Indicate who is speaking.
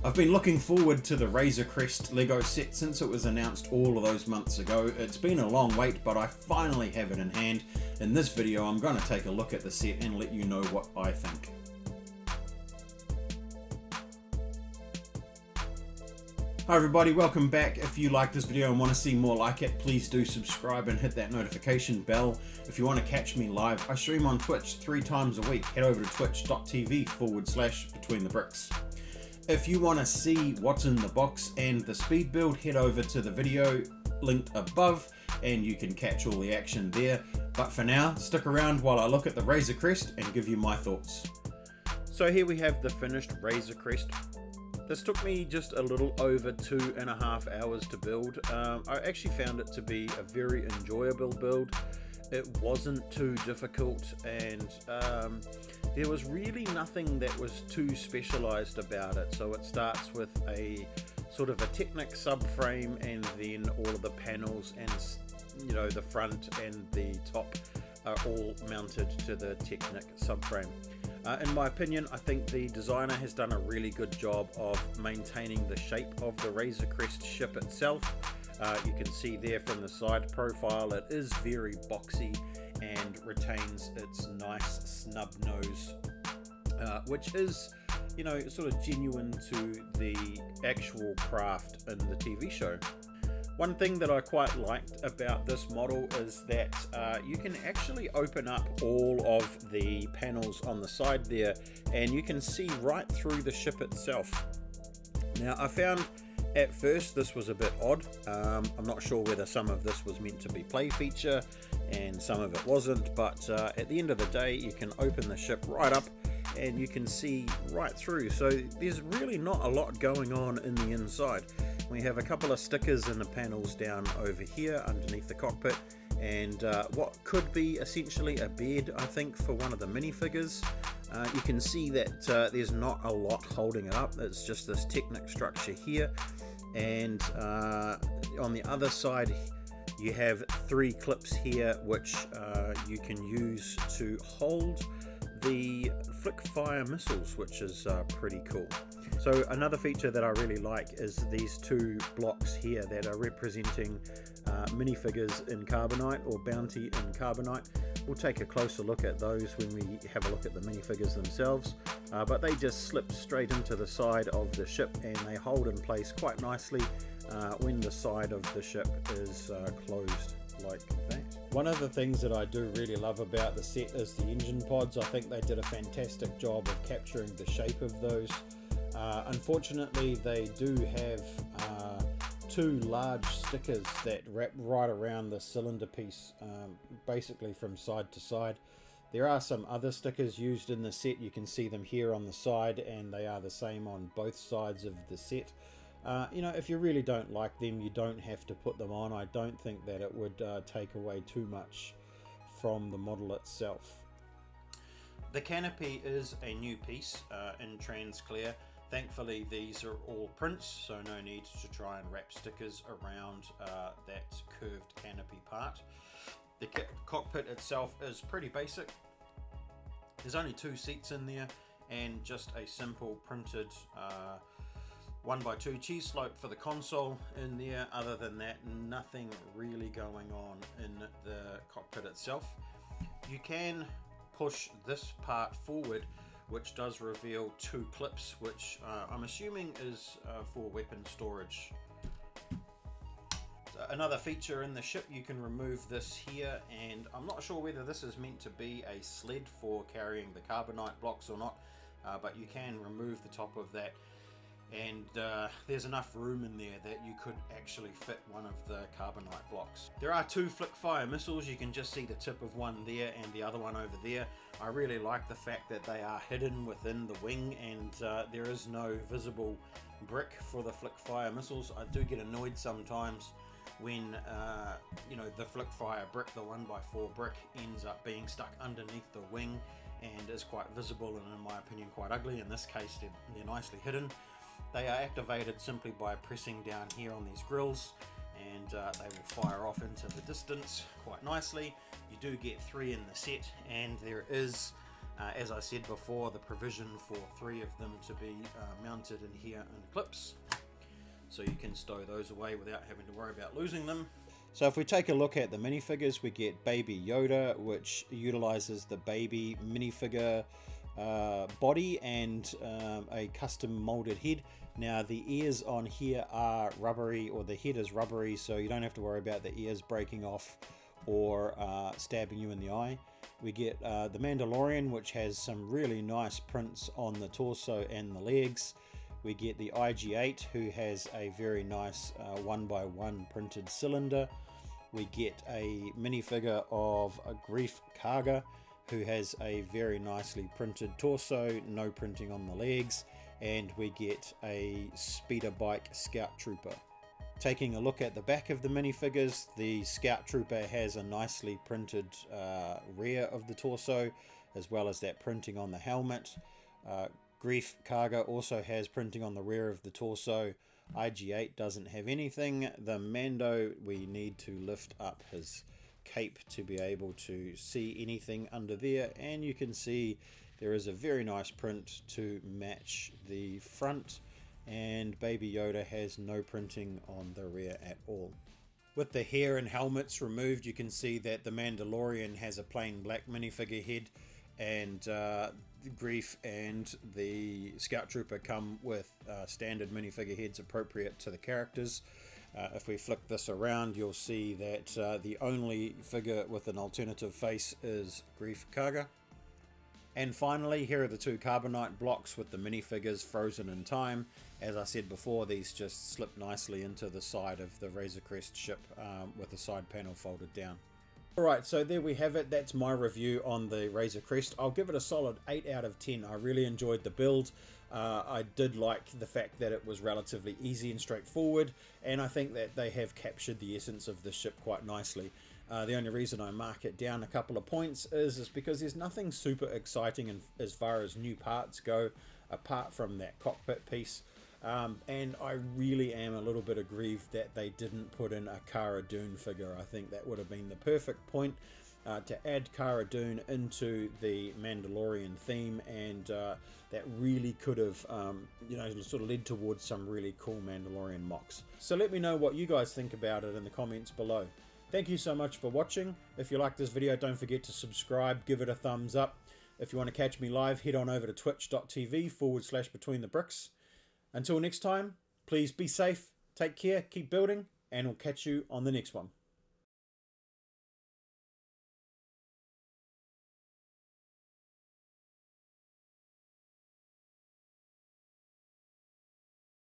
Speaker 1: I've been looking forward to the Razor Crest LEGO set since it was announced all of those months ago. It's been a long wait, but I finally have it in hand. In this video, I'm going to take a look at the set and let you know what I think. Hi everybody, welcome back. If you like this video and want to see more like it, please do subscribe and hit that notification bell. If you want to catch me live, I stream on Twitch 3 times a week. Head over to twitch.tv/betweenthebricks. If you want to see what's in the box and the speed build, head over to the video linked above and you can catch all the action there. But for now, stick around while I look at the Razor Crest and give you my thoughts. So here we have the finished Razor Crest. This took me just a little over 2.5 hours to build. I actually found it to be a very enjoyable build. It wasn't too difficult, and there was really nothing that was too specialized about it. So it starts with a sort of a Technic subframe, and then all of the panels and, you know, the front and the top are all mounted to the Technic subframe. In my opinion, I think the designer has done a really good job of maintaining the shape of the Razor Crest ship itself. You can see there from the side profile, it is very boxy and retains its nice snub nose, which is, you know, sort of genuine to the actual craft in the TV show. One thing that I quite liked about this model is that you can actually open up all of the panels on the side there and you can see right through the ship itself. Now, I found at first this was a bit odd. I'm not sure whether some of this was meant to be play feature and some of it wasn't, but at the end of the day you can open the ship right up and you can see right through. So there's really not a lot going on in the inside. We have a couple of stickers in the panels down over here underneath the cockpit, and what could be essentially a bed, I think, for one of the minifigures. You can see that there's not a lot holding it up. It's just this Technic structure here, and on the other side you have 3 clips here which you can use to hold the flick fire missiles, which is pretty cool. So another feature that I really like is these 2 blocks here that are representing minifigures in carbonite, or bounty in carbonite. We'll take a closer look at those when we have a look at the minifigures themselves, but they just slip straight into the side of the ship and they hold in place quite nicely when the side of the ship is closed like that. One of the things that I do really love about the set is the engine pods. I think they did a fantastic job of capturing the shape of those. Unfortunately, they do have 2 large stickers that wrap right around the cylinder piece, basically from side to side. There are some other stickers used in the set. You can see them here on the side, and they are the same on both sides of the set. You know, if you really don't like them, you don't have to put them on. I don't think that it would take away too much from the model itself. The canopy is a new piece in trans clear. Thankfully, these are all prints, so no need to try and wrap stickers around that curved canopy part. The cockpit itself is pretty basic. There's only 2 seats in there and just a simple printed 1x2 cheese slope for the console in there. Other than that, nothing really going on in the cockpit itself. You can push this part forward, which does reveal 2 clips, which I'm assuming is for weapon storage. Another feature in the ship, you can remove this here, and I'm not sure whether this is meant to be a sled for carrying the carbonite blocks or not, but you can remove the top of that, and there's enough room in there that you could actually fit one of the carbonite blocks. There are 2 flick fire missiles. You can just see the tip of one there and the other one over there. I really like the fact that they are hidden within the wing, and there is no visible brick for the flick fire missiles. I do get annoyed sometimes when you know, the flick fire brick, the 1x4 brick, ends up being stuck underneath the wing and is quite visible and, in my opinion, quite ugly. In this case, they're nicely hidden. They are activated simply by pressing down here on these grills, and they will fire off into the distance quite nicely. You do get 3 in the set, and there is As I said before, the provision for 3 of them to be mounted in here in clips, so you can stow those away without having to worry about losing them. So if we take a look at the minifigures, we get Baby Yoda, which utilizes the baby minifigure body and a custom molded head. Now the ears on here are rubbery, or the head is rubbery, so you don't have to worry about the ears breaking off or stabbing you in the eye. We get the Mandalorian, which has some really nice prints on the torso and the legs. We get the IG-8, who has a very nice 1x1 printed cylinder. We get a minifigure of a Grief Karga, who has a very nicely printed torso, no printing on the legs. And we get a speeder bike Scout Trooper. Taking a look at the back of the minifigures, the Scout Trooper has a nicely printed rear of the torso, as well as that printing on the helmet. Grief Karga also has printing on the rear of the torso. IG-8 doesn't have anything. The Mando, we need to lift up his cape to be able to see anything under there, and you can see there is a very nice print to match the front, and Baby Yoda has no printing on the rear at all. With the hair and helmets removed, you can see that the Mandalorian has a plain black minifigure head, and Grief and the Scout Trooper come with standard minifigure heads appropriate to the characters. If we flick this around, you'll see that the only figure with an alternative face is Grief Karga. And finally, here are the 2 carbonite blocks with the minifigures frozen in time. As I said before, these just slip nicely into the side of the Razor Crest ship with the side panel folded down. Alright, so there we have it. That's my review on the Razor Crest. I'll give it a solid 8 out of 10. I really enjoyed the build. I did like the fact that it was relatively easy and straightforward, and I think that they have captured the essence of the ship quite nicely. The only reason I mark it down a couple of points is because there's nothing super exciting as far as new parts go, apart from that cockpit piece. And I really am a little bit aggrieved that they didn't put in a Cara Dune figure. I think that would have been the perfect point to add Cara Dune into the Mandalorian theme, and that really could have sort of led towards some really cool Mandalorian mocks. So let me know what you guys think about it in the comments below. Thank you so much for watching. If you like this video, don't forget to subscribe, give it a thumbs up. If you want to catch me live, head on over to twitch.tv/betweenthebricks. Until next time, please be safe, take care, keep building, and we'll catch you on the next one.